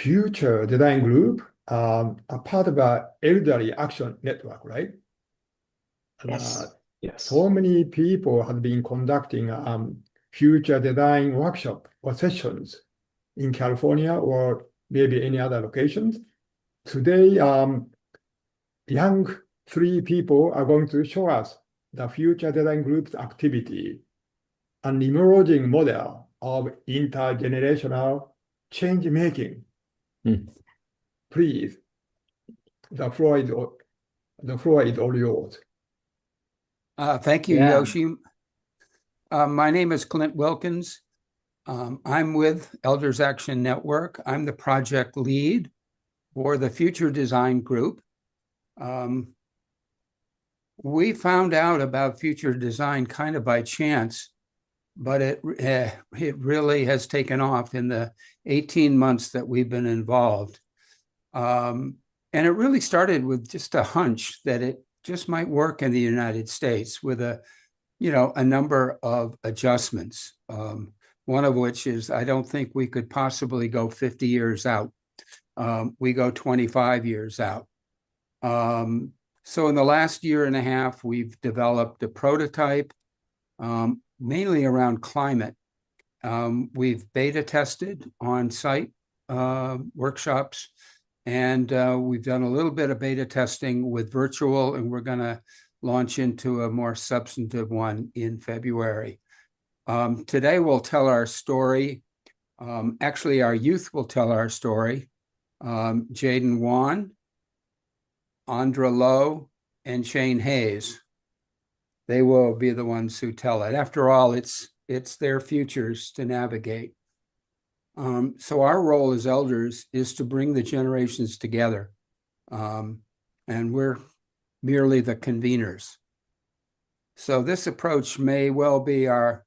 future design group, a part of a elderly action network, right? And, Yes. so Yes. many people have been conducting future design workshop or sessions in California or maybe any other locations. Today, young three people are going to show us the future design group's activity, an emerging model of intergenerational change making. Hmm. Please, the floor is the floor is all yours. Thank you, Yeah. Yoshi. My name is Clint Wilkins. I'm with Elders Action Network. I'm the project lead for the Future Design Group. We found out about future design kind of by chance, but it really has taken off in the 18 months that we've been involved. And it really started with just a hunch that it just might work in the United States with a number of adjustments. One of which is I don't think we could possibly go 50 years out. We go 25 years out. So in the last year and a half, we've developed a prototype, mainly around climate. We've beta tested on site workshops, and we've done a little bit of beta testing with virtual, and we're going to launch into a more substantive one in February. Today we'll tell our story. Actually, our youth will tell our story. Jayden Wan, Audra Lowe, and Shayne Hayes. They will be the ones who tell it. After all, it's their futures to navigate. So our role as elders is to bring the generations together. And we're merely the conveners. So this approach may well be our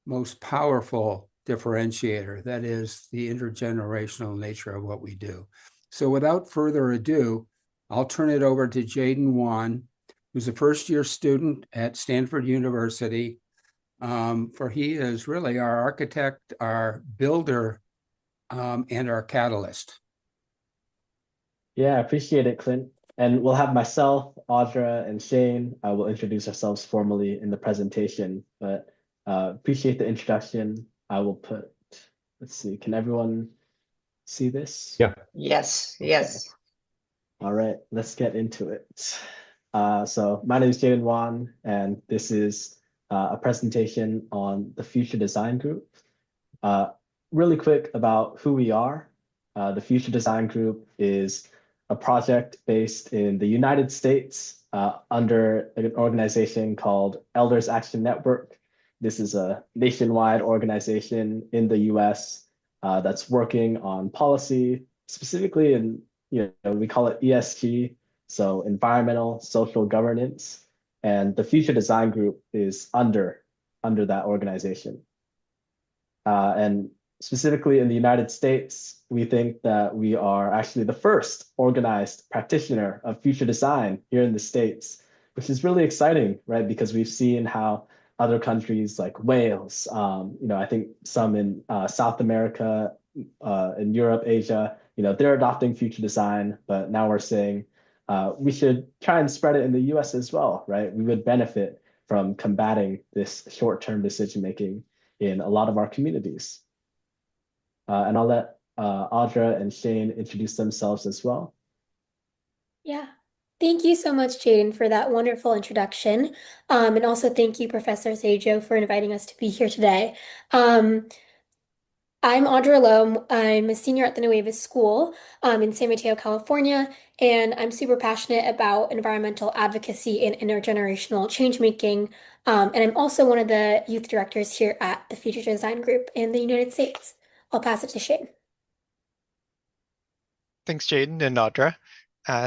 most powerful differentiator, that is the intergenerational nature of what we do. So without further ado, I'll turn it over to Jayden Wan, who's a first-year student at Stanford University, for he is really our architect, our builder, and our catalyst. Yeah, I appreciate it, Clint. And we'll have myself, Audra, and Shayne. I will introduce ourselves formally in the presentation, but appreciate the introduction. I will put, let's see, can everyone see this? Yeah. Yes, Okay. yes. All right, let's get into it. So my name is Jayden Wan, and this is a presentation on the Future Design Group. Really quick about who we are. The Future Design Group is a project based in the United States under an organization called Elders Action Network. This is a nationwide organization in the US that's working on policy, specifically in, we call it ESG, so environmental, social governance. And the Future Design Group is under that organization. And specifically in the United States, we think that we are actually the first organized practitioner of future design here in the States, which is really exciting, right? Because we've seen how other countries like Wales, I think some in South America, in Europe, Asia, they're adopting future design, but now we're saying we should try and spread it in the US as well, right? We would benefit from combating this short-term decision-making in a lot of our communities. And I'll let Audra and Shayne introduce themselves as well. Yeah. Thank you so much, Jayden, for that wonderful introduction. And also thank you, Professor Sejo, for inviting us to be here today. I'm Audra Lowe. I'm a senior at the Nueva School in San Mateo, California, and I'm super passionate about environmental advocacy and intergenerational changemaking. And I'm also one of the youth directors here at the Future Design Group in the United States. I'll pass it to Shayne. Thanks, Jayden and Audra.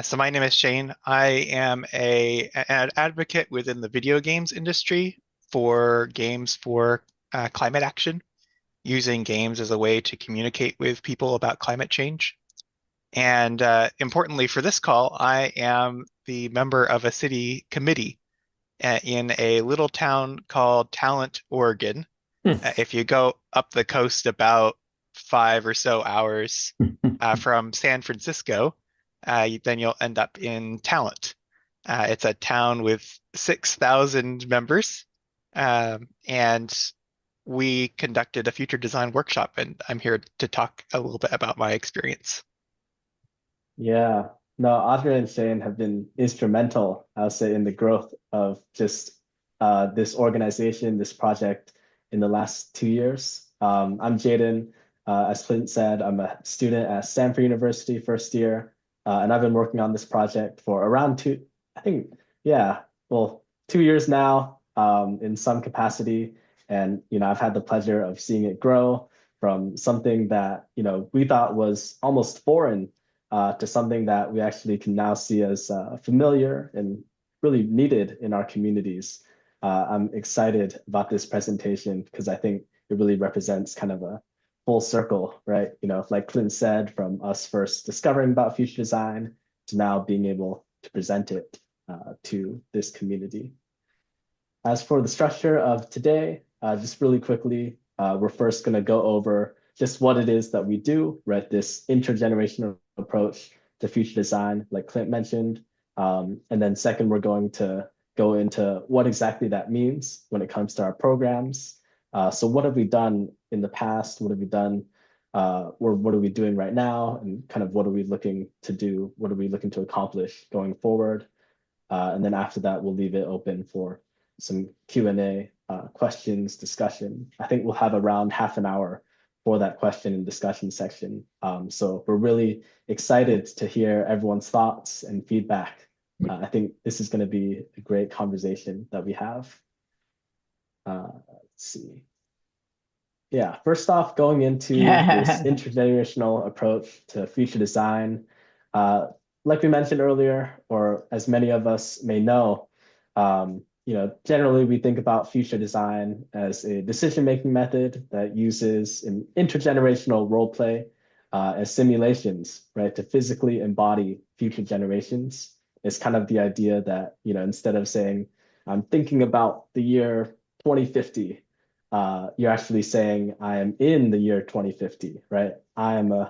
So my name is Shayne. I am an advocate within the video games industry for games for climate action, using games as a way to communicate with people about climate change. And importantly for this call, I am the member of a city committee in a little town called Talent, Oregon. If you go up the coast about 5 or so hours from San Francisco, then you'll end up in Talent. It's a town with 6,000 members, and we conducted a future design workshop, and I'm here to talk a little bit about my experience. Yeah, no, Audra and Shayne have been instrumental, I'll say, in the growth of just this organization, this project in the last 2 years. I'm Jayden. As Clint said, I'm a student at Stanford University, first year, and I've been working on this project for around 2 years now, in some capacity. And, I've had the pleasure of seeing it grow from something that, we thought was almost foreign to something that we actually can now see as familiar and really needed in our communities. I'm excited about this presentation because I think it really represents kind of a full circle, right? Like Clint said, from us first discovering about future design to now being able to present it to this community. As for the structure of today, just really quickly, we're first going to go over just what it is that we do, right? This intergenerational approach to future design, like Clint mentioned. And then second, we're going to go into what exactly that means when it comes to our programs. So what have we done in the past? What have we done? Or what are we doing right now? And kind of what are we looking to do? What are we looking to accomplish going forward? And then after that, we'll leave it open for some Q&A, questions, discussion. I think we'll have around half an hour for that question and discussion section. So we're really excited to hear everyone's thoughts and feedback. I think this is going to be a great conversation that we have. Let's see. Yeah, first off, going into this intergenerational approach to future design, like we mentioned earlier, or as many of us may know, generally we think about future design as a decision-making method that uses an intergenerational role play as simulations, right, to physically embody future generations. It's kind of the idea that, instead of saying, I'm thinking about the year 2050, you're actually saying, I am in the year 2050, right? I am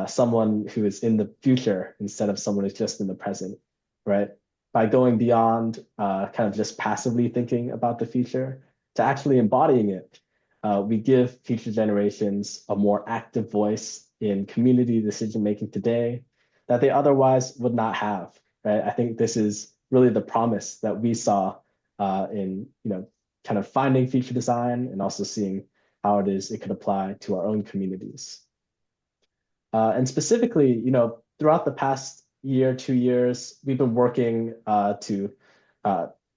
someone who is in the future instead of someone who's just in the present, right? By going beyond kind of just passively thinking about the future to actually embodying it, we give future generations a more active voice in community decision-making today that they otherwise would not have, right? I think this is really the promise that we saw in, kind of finding future design and also seeing how it could apply to our own communities. And specifically, throughout the past year, 2 years, we've been working to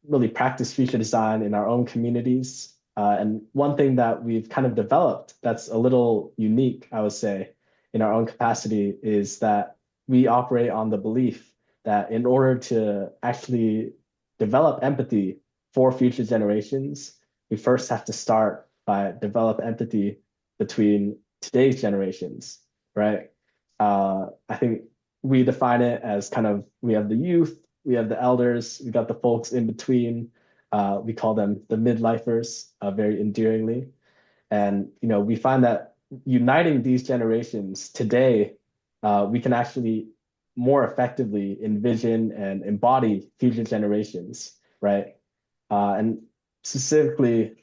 really practice future design in our own communities. And one thing that we've kind of developed that's a little unique, I would say, in our own capacity is that we operate on the belief that in order to actually develop empathy for future generations, we first have to start by develop empathy between today's generations, right? I think we define it as kind of, we have the youth, we have the elders, we got the folks in between. We call them the midlifers, very endearingly. And, we find that uniting these generations today, we can actually more effectively envision and embody future generations, right? And specifically,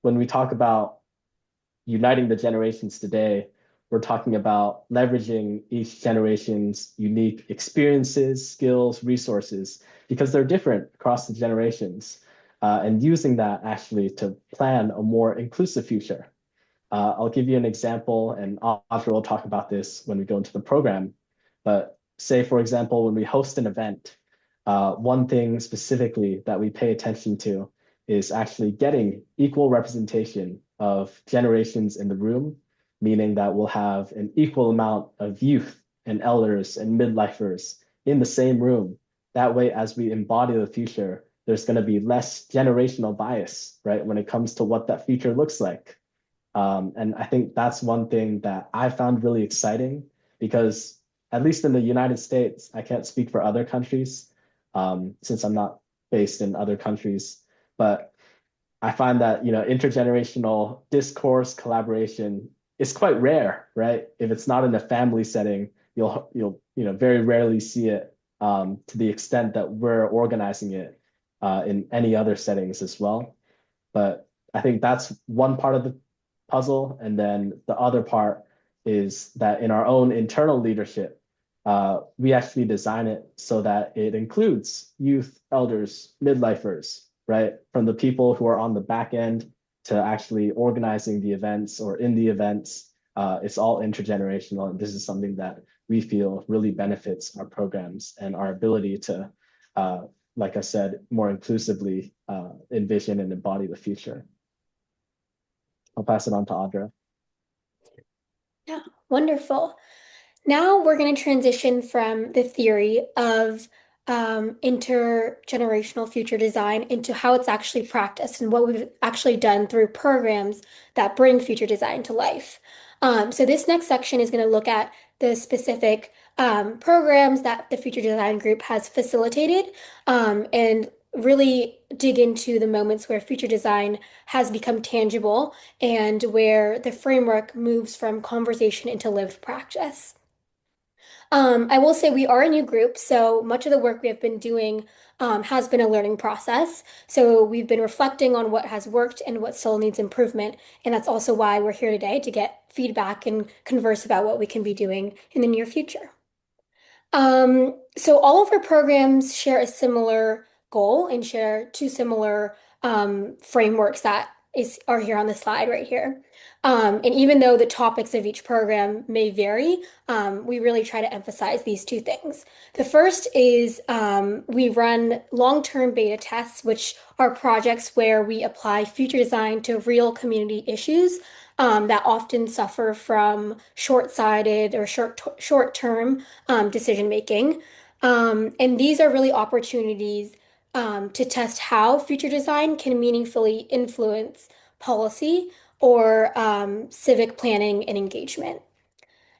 when we talk about uniting the generations today, we're talking about leveraging each generation's unique experiences, skills, resources, because they're different across the generations, and using that actually to plan a more inclusive future. I'll give you an example, and Audra will talk about this when we go into the program. But say, for example, when we host an event, one thing specifically that we pay attention to is actually getting equal representation of generations in the room, meaning that we'll have an equal amount of youth and elders and midlifers in the same room. That way, as we embody the future, there's going to be less generational bias, right, when it comes to what that future looks like. And I think that's one thing that I found really exciting because, at least in the United States, I can't speak for other countries since I'm not based in other countries, but I find that, intergenerational discourse collaboration is quite rare, right? If it's not in a family setting, you'll very rarely see it to the extent that we're organizing it in any other settings as well. But I think that's one part of the puzzle. And then the other part is that in our own internal leadership, we actually design it so that it includes youth, elders, midlifers, right? From the people who are on the back end to actually organizing the events or in the events. It's all intergenerational. And this is something that we feel really benefits our programs and our ability to, like I said, more inclusively envision and embody the future. I'll pass it on to Audra. Yeah, wonderful. Now we're going to transition from the theory of intergenerational future design into how it's actually practiced and what we've actually done through programs that bring future design to life. So this next section is going to look at the specific programs that the Future Design Group has facilitated and really dig into the moments where future design has become tangible and where the framework moves from conversation into lived practice. I will say we are a new group, so much of the work we have been doing has been a learning process. So we've been reflecting on what has worked and what still needs improvement. And that's also why we're here today to get feedback and converse about what we can be doing in the near future. So all of our programs share a similar goal and share two similar frameworks that are here on the slide right here. And even though the topics of each program may vary, we really try to emphasize these two things. The first is we run long-term beta tests, which are projects where we apply future design to real community issues that often suffer from short-sighted or short-term decision making. And these are really opportunities to test how future design can meaningfully influence policy or civic planning and engagement.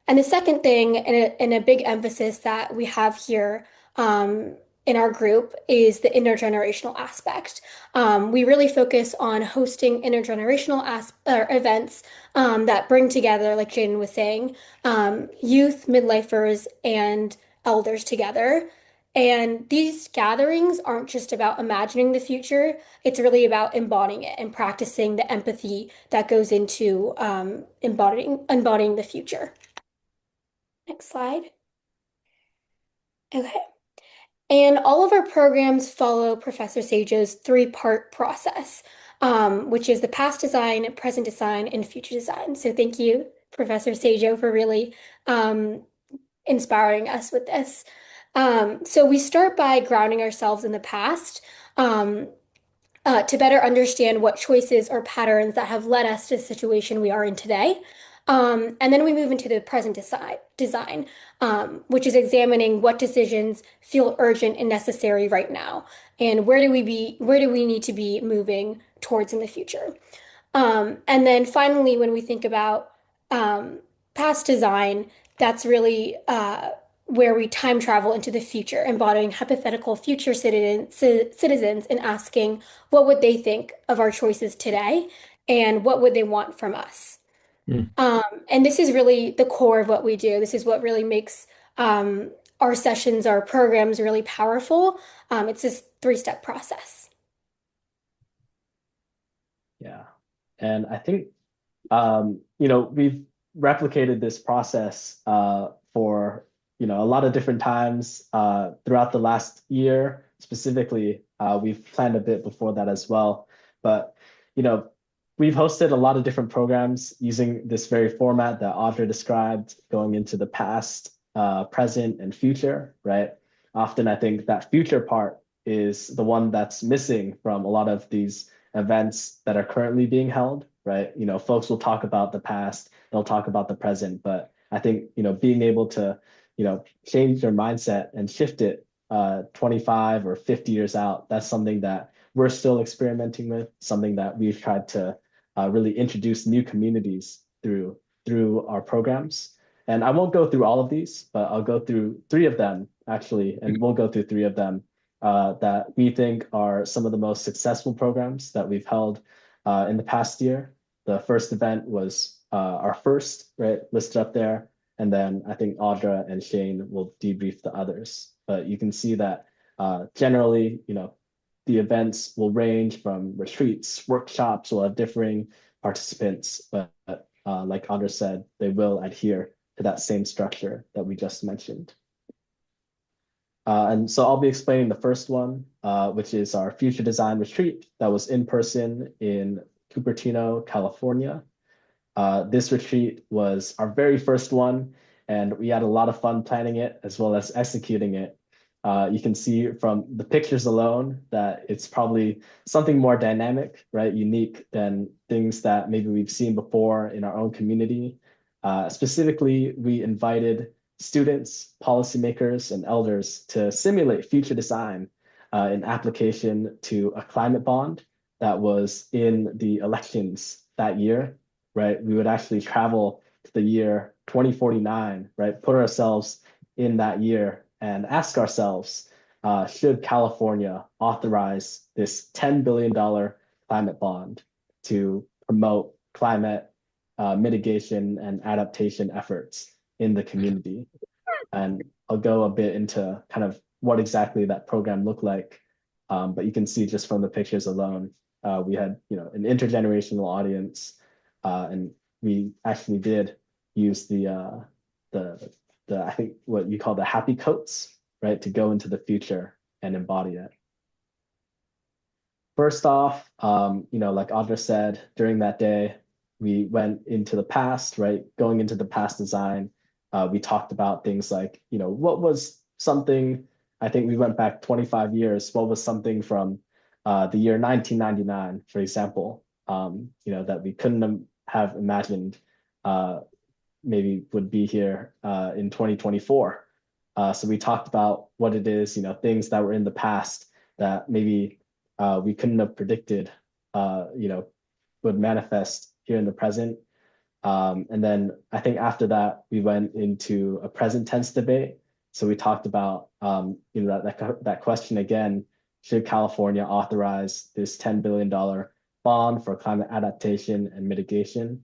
And the second thing, and a big emphasis that we have here in our group, is the intergenerational aspect. We really focus on hosting intergenerational events that bring together, like Jayden was saying, youth, midlifers, and elders together. And these gatherings aren't just about imagining the future, it's really about embodying it and practicing the empathy that goes into embodying the future. Next slide. Okay. And all of our programs follow Professor Sajo's three-part process, which is the past design, present design, and future design. So thank you, Professor Sajo, for really inspiring us with this. So we start by grounding ourselves in the past to better understand what choices or patterns that have led us to the situation we are in today. And then we move into the present design, which is examining what decisions feel urgent and necessary right now, and where do we need to be moving towards in the future. And then finally, when we think about past design, that's really where we time travel into the future, embodying hypothetical future citizens and asking what would they think of our choices today and what would they want from us. And this is really the core of what we do. This is what really makes our sessions, our programs really powerful. It's this three-step process. Yeah. And I think, we've replicated this process for, a lot of different times throughout the last year. Specifically, we've planned a bit before that as well. But, we've hosted a lot of different programs using this very format that Audra described, going into the past, present, and future, right? Often I think that future part is the one that's missing from a lot of these events that are currently being held, right? Folks will talk about the past, they'll talk about the present, but I think, being able to, change their mindset and shift it 25 or 50 years out, that's something that we're still experimenting with, something that we've tried to really introduce new communities through our programs. And I won't go through all of these, but I'll go through three of them actually, and we'll go through three of them that we think are some of the most successful programs that we've held in the past year. The first event was our first, right, listed up there. And then I think Audra and Shayne will debrief the others. But you can see that generally, the events will range from retreats, workshops, will have differing participants, but like Audra said, they will adhere to that same structure that we just mentioned. And so I'll be explaining the first one, which is our Future Design Retreat that was in person in Cupertino, California. This retreat was our very first one, and we had a lot of fun planning it as well as executing it. You can see from the pictures alone that it's probably something more dynamic, right? Unique than things that maybe we've seen before in our own community. Specifically, we invited students, policymakers, and elders to simulate future design in application to a climate bond that was in the elections that year, right? We would actually travel to the year 2049, right? Put ourselves in that year and ask ourselves, should California authorize this $10 billion climate bond to promote climate mitigation and adaptation efforts in the community? And I'll go a bit into kind of what exactly that program looked like. But you can see just from the pictures alone, we had an intergenerational audience, and we actually did use the I think what you call the happy coats, right, to go into the future and embody it. First off, like Audra said, during that day, we went into the past, right? Going into the past design, we talked about things like, what was something, I think we went back 25 years, what was something from the year 1999, for example, that we couldn't have imagined maybe would be here in 2024. So we talked about what it is, things that were in the past that maybe we couldn't have predicted, would manifest here in the present. And then I think after that, we went into a present tense debate. So we talked about, that question again, should California authorize this $10 billion bond for climate adaptation and mitigation?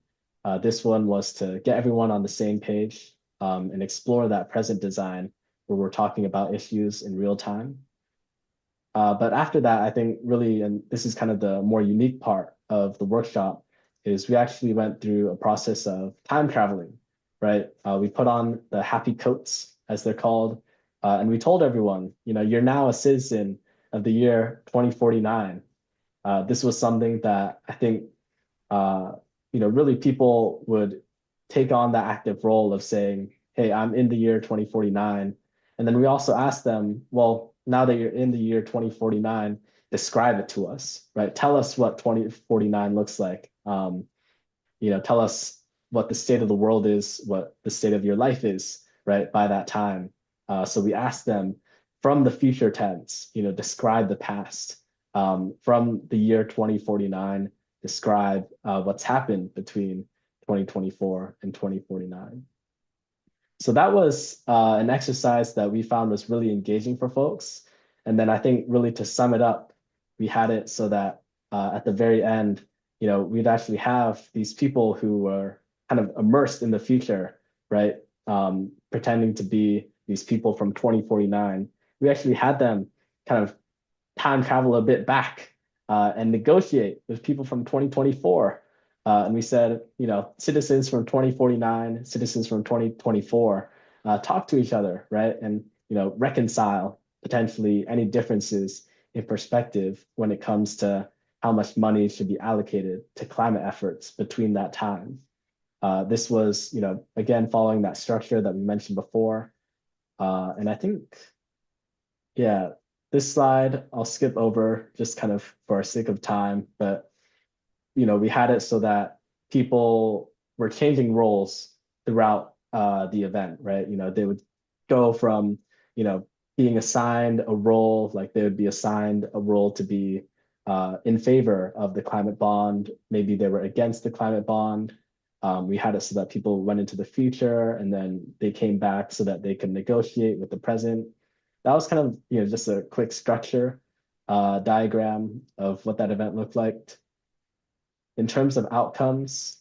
This one was to get everyone on the same page and explore that present design where we're talking about issues in real time. But after that, I think really, and this is kind of the more unique part of the workshop, is we actually went through a process of time traveling, right? We put on the happy coats, as they're called, and we told everyone, you're now a citizen of the year 2049. This was something that I think, really people would take on the active role of saying, hey, I'm in the year 2049. And then we also asked them, well, now that you're in the year 2049, describe it to us, right? Tell us what 2049 looks like. Tell us what the state of the world is, what the state of your life is, right, by that time. So we asked them from the future tense, describe the past. From the year 2049, describe what's happened between 2024 and 2049. So that was an exercise that we found was really engaging for folks. And then I think really to sum it up, we had it so that at the very end, we'd actually have these people who were kind of immersed in the future, right? Pretending to be these people from 2049. We actually had them kind of time travel a bit back and negotiate with people from 2024. And we said, citizens from 2049, citizens from 2024, talk to each other, right? And, reconcile potentially any differences in perspective when it comes to how much money should be allocated to climate efforts between that time. This was, again, following that structure that we mentioned before. And I think, yeah, this slide I'll skip over just kind of for our sake of time, but we had it so that people were changing roles throughout the event, right? They would go from, being assigned a role, like they would be assigned a role to be in favor of the climate bond. Maybe they were against the climate bond. We had it so that people went into the future and then they came back so that they could negotiate with the present. that was kind of, just a quick structure diagram of what that event looked like. In terms of outcomes,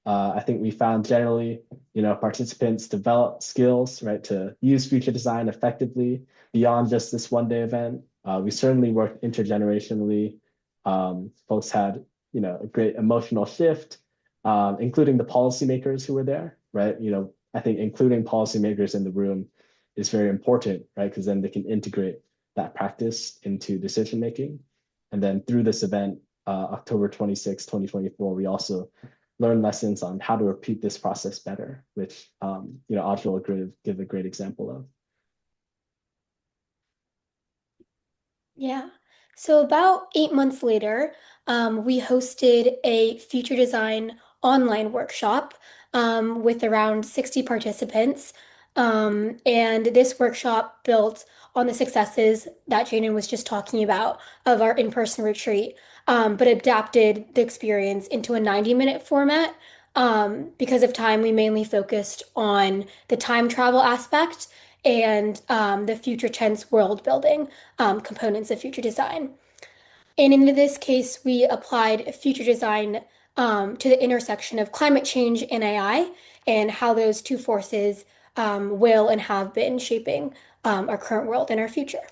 I think we found generally, participants develop skills, right, to use future design effectively beyond just this one-day event. We certainly worked intergenerationally. Folks had, a great emotional shift, including the policymakers who were there, right? I think including policymakers in the room is very important, right? Because then they can integrate that practice into decision making. And then through this event, October 26, 2024, we also learned lessons on how to repeat this process better, which Audra will give a great example of. Yeah. So about 8 months later, we hosted a future design online workshop with around 60 participants. And this workshop built on the successes that Jayden was just talking about of our in-person retreat, but adapted the experience into a 90-minute format. Because of time, we mainly focused on the time travel aspect and the future tense world building components of future design. And in this case, we applied future design to the intersection of climate change and AI and how those two forces will and have been shaping our current world and our future.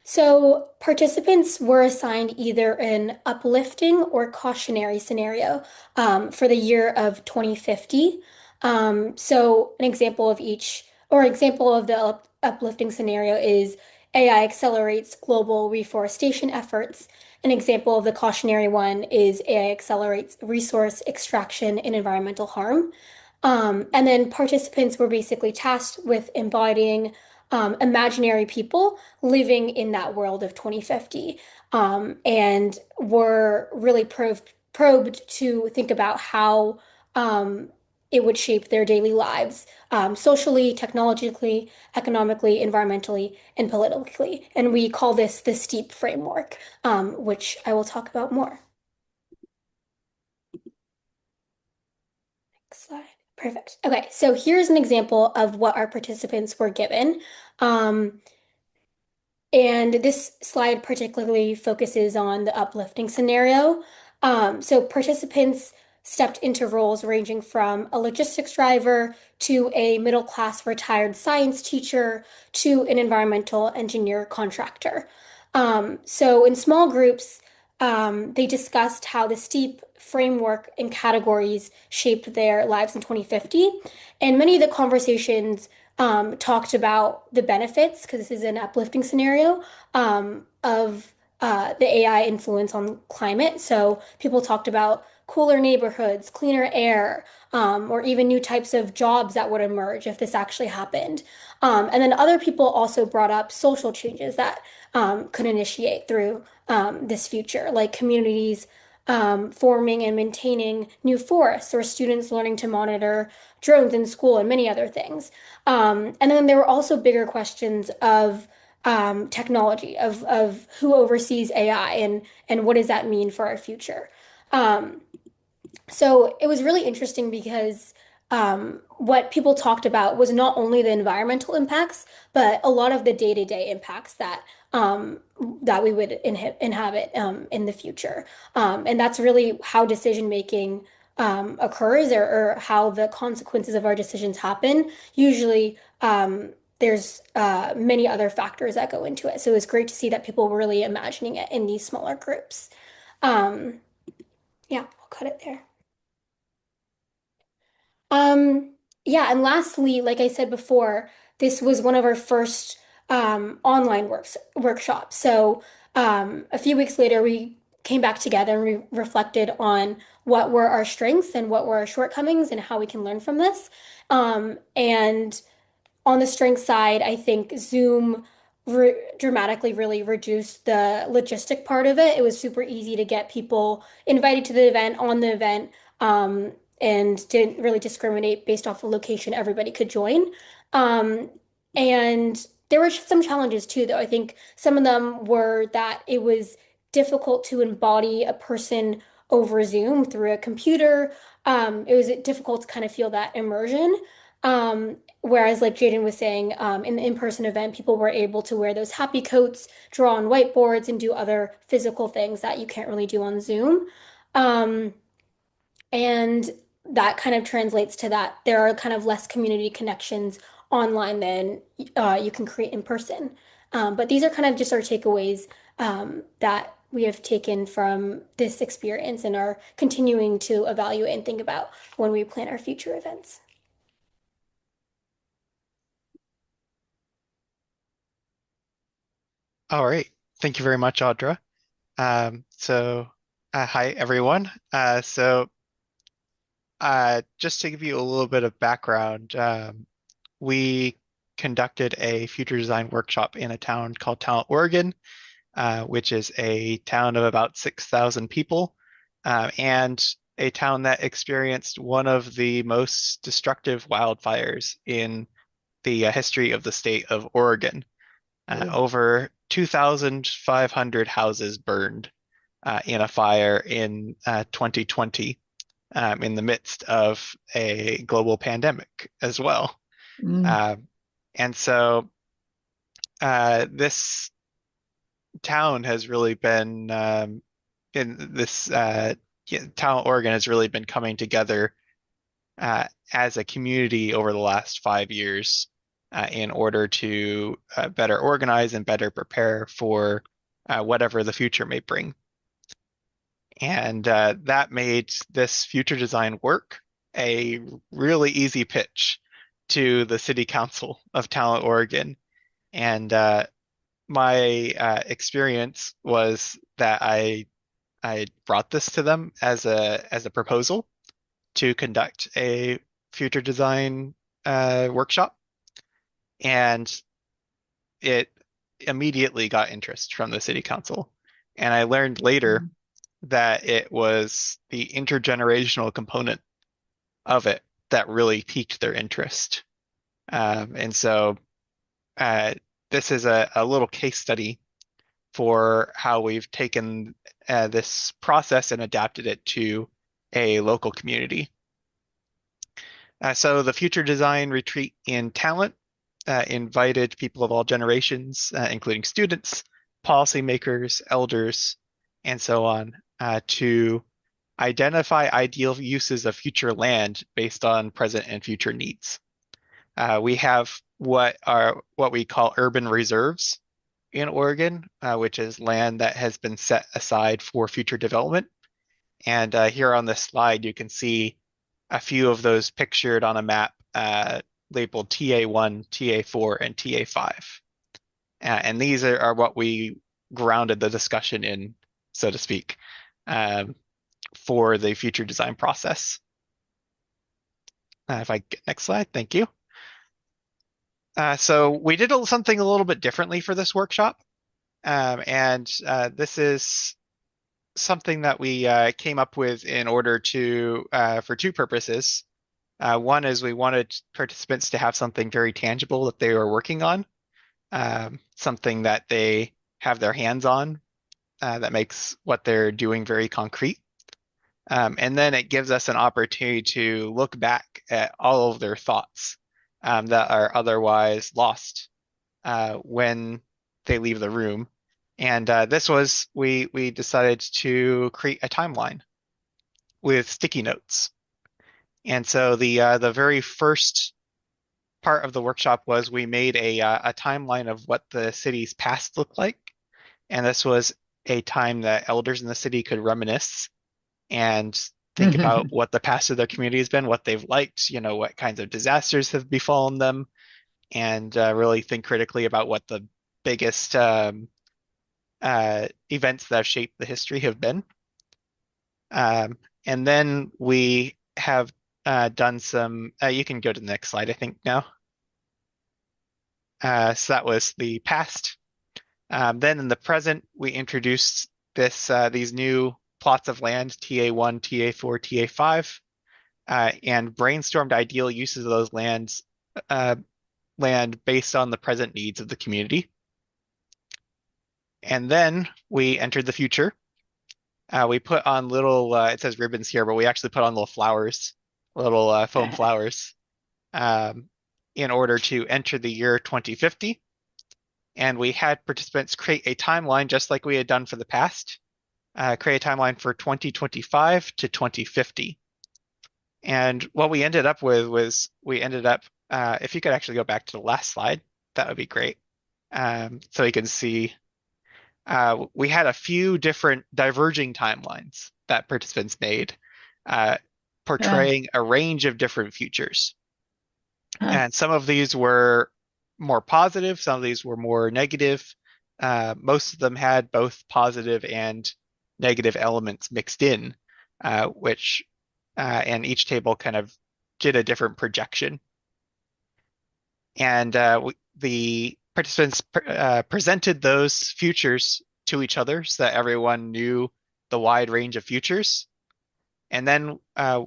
So participants were assigned either an uplifting or cautionary scenario for the year of 2050. So an example of each, or example of the uplifting scenario is AI accelerates global reforestation efforts. An example of the cautionary one is AI accelerates resource extraction and environmental harm. And then participants were basically tasked with embodying imaginary people living in that world of 2050, and were really probed to think about how it would shape their daily lives, socially, technologically, economically, environmentally, and politically. And we call this the STEEP framework, which I will talk about more. Next slide. Perfect. Okay, so here's an example of what our participants were given. And this slide particularly focuses on the uplifting scenario. So participants stepped into roles ranging from a logistics driver to a middle-class retired science teacher to an environmental engineer contractor. So in small groups, they discussed how the STEEP framework and categories shaped their lives in 2050. And many of the conversations talked about the benefits, because this is an uplifting scenario, of the AI influence on climate. So people talked about cooler neighborhoods, cleaner air, or even new types of jobs that would emerge if this actually happened. And then other people also brought up social changes that could initiate through this future, like communities forming and maintaining new forests, or students learning to monitor drones in school, and many other things. And then there were also bigger questions of technology, of who oversees AI, and what does that mean for our future. So it was really interesting because what people talked about was not only the environmental impacts, but a lot of the day-to-day impacts that that we would inhabit in the future. And that's really how decision making occurs, or how the consequences of our decisions happen. Usually, there's many other factors that go into it. So it's great to see that people were really imagining it in these smaller groups. Yeah, I'll cut it there. Yeah, and lastly, like I said before, this was one of our first online workshops. So a few weeks later, we came back together and we reflected on what were our strengths and what were our shortcomings and how we can learn from this. And on the strength side, I think Zoom dramatically really reduced the logistic part of it. It was super easy to get people invited to the event, on the event, and didn't really discriminate based off of location. Everybody could join. And there were some challenges too, though. I think some of them were that it was difficult to embody a person over Zoom through a computer. It was difficult to kind of feel that immersion. Whereas, like Jayden was saying, in the in-person event, people were able to wear those happy coats, draw on whiteboards, and do other physical things that you can't really do on Zoom. Um, and that kind of translates to that there are kind of less community connections online than you can create in person. But these are kind of just our takeaways that we have taken from this experience and are continuing to evaluate and think about when we plan our future events. All right. Thank you very much, Audra. Hi, everyone. Just to give you a little bit of background, we conducted a future design workshop in a town called Talent, Oregon, which is a town of about 6,000 people, and a town that experienced one of the most destructive wildfires in the history of the state of Oregon. Over 2,500 houses burned in a fire in 2020, in the midst of a global pandemic as well. And so this town has really been town Oregon has really been coming together as a community over the last 5 years in order to better organize and better prepare for whatever the future may bring. And that made this future design work a really easy pitch to the City Council of Talent, Oregon. And my experience was that I brought this to them as a proposal to conduct a future design workshop, and it immediately got interest from the City Council. And I learned later that it was the intergenerational component of it that really piqued their interest. And so this is a little case study for how we've taken this process and adapted it to a local community. So the Future Design Retreat in Talent invited people of all generations, including students, policymakers, elders, and so on, to identify ideal uses of future land based on present and future needs. We have what we call urban reserves in Oregon, which is land that has been set aside for future development. And here on this slide, you can see a few of those pictured on a map labeled TA1, TA4, and TA5. And these are what we grounded the discussion in, so to speak, for the future design process. If I get next slide, thank you. So we did something a little bit differently for this workshop. This is something that we came up with in order to, for two purposes. One is we wanted participants to have something very tangible that they were working on, something that they have their hands on, that makes what they're doing very concrete. And then it gives us an opportunity to look back at all of their thoughts that are otherwise lost when they leave the room. And we decided to create a timeline with sticky notes. And so the very first part of the workshop was we made a timeline of what the city's past looked like. And this was a time that elders in the city could reminisce and think about what the past of their community has been, what they've liked, what kinds of disasters have befallen them, and really think critically about what the biggest events that have shaped the history have been. And then we have done some, you can go to the next slide, I think now. So that was the past. Then in the present, we introduced these new plots of land, TA1, TA4, TA5, and brainstormed ideal uses of those land based on the present needs of the community. And then we entered the future. We put on little, it says ribbons here, but we actually put on little flowers, little foam flowers. in order to enter the year 2050. And we had participants create a timeline just like we had done for the past, create a timeline for 2025 to 2050. And what we ended up with was if you could actually go back to the last slide, that would be great. So you can see we had a few different diverging timelines that participants made, portraying a range of different futures. And some of these were more positive, some of these were more negative. Most of them had both positive and negative elements mixed in, and each table kind of did a different projection. And the participants presented those futures to each other so that everyone knew the wide range of futures. And then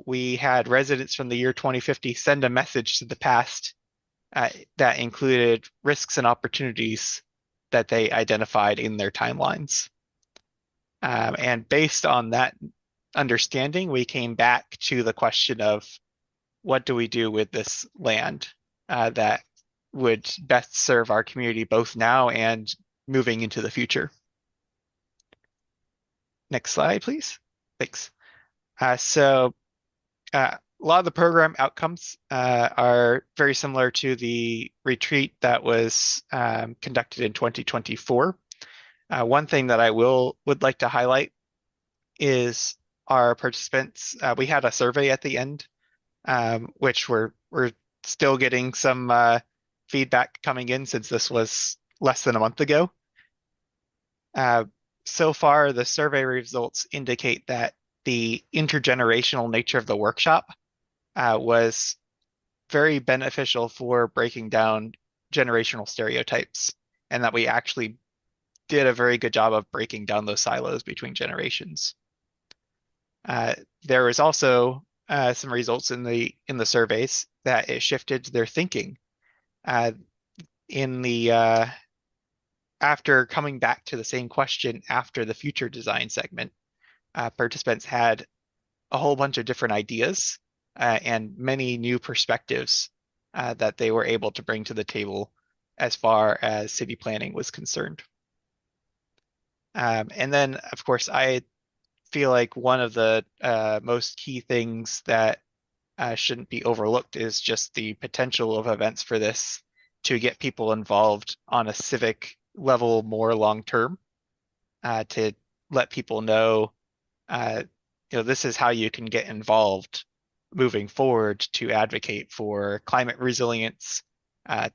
we had residents from the year 2050 send a message to the past that included risks and opportunities that they identified in their timelines. And based on that understanding, we came back to the question of what do we do with this land that would best serve our community both now and moving into the future. Next slide, please. Thanks. So a lot of the program outcomes are very similar to the retreat that was conducted in 2024. One thing that I would like to highlight is our participants. We had a survey at the end, which we're still getting some feedback coming in since this was less than a month ago. So far, the survey results indicate that the intergenerational nature of the workshop was very beneficial for breaking down generational stereotypes, and that we actually did a very good job of breaking down those silos between generations. There was also some results in the surveys that it shifted their thinking. After coming back to the same question after the future design segment, participants had a whole bunch of different ideas and many new perspectives that they were able to bring to the table as far as city planning was concerned. And then, of course, I feel like one of the most key things that shouldn't be overlooked is just the potential of events for this to get people involved on a civic level more long term, to let people know, this is how you can get involved moving forward to advocate for climate resilience,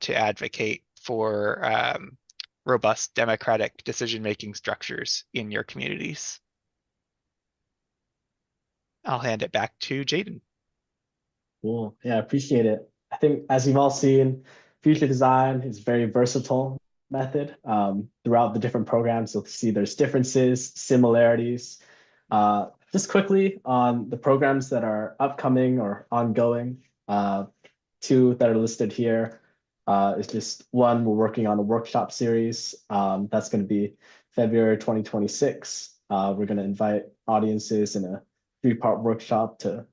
to advocate for robust democratic decision-making structures in your communities. I'll hand it back to Jayden. Cool. Yeah, I appreciate it. I think as you've all seen, future design is a very versatile method. Throughout the different programs, you'll see there's differences, similarities. Just quickly on the programs that are upcoming or ongoing, two that are listed here is just one, we're working on a workshop series. That's going to be February 2026. We're going to invite audiences in a 3-part workshop to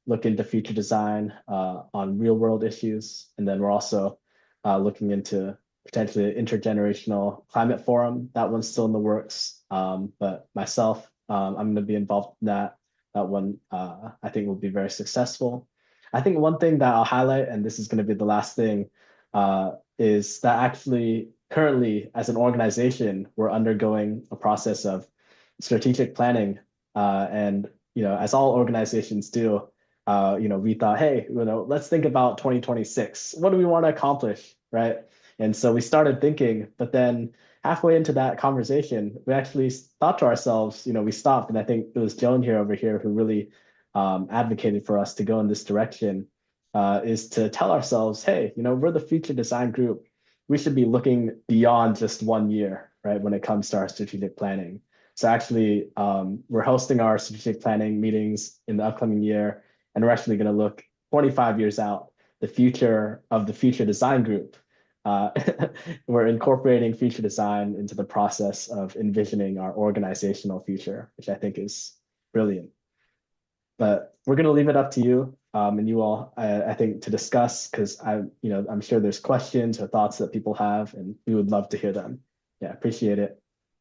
look into future design on real world issues. And then we're also looking into potentially an intergenerational climate forum. That one's still in the works. But myself, I'm going to be involved in that. That one I think will be very successful. I think one thing that I'll highlight, and this is going to be the last thing, is that actually currently as an organization, we're undergoing a process of strategic planning. And as all organizations do, we thought, hey, let's think about 2026. What do we want to accomplish, right? And so we started thinking, but then halfway into that conversation, we actually thought to ourselves, we stopped, and I think it was Joan over here who really advocated for us to go in this direction, is to tell ourselves, hey, we're the future design group. We should be looking beyond just 1 year, right, when it comes to our strategic planning. So actually, we're hosting our strategic planning meetings in the upcoming year, and we're actually going to look 25 years out, the future of the future design group. We're incorporating future design into the process of envisioning our organizational future, which I think is brilliant. But we're going to leave it up to you and you all, I think, to discuss, because I'm sure there's questions or thoughts that people have, and we would love to hear them. Yeah, appreciate it.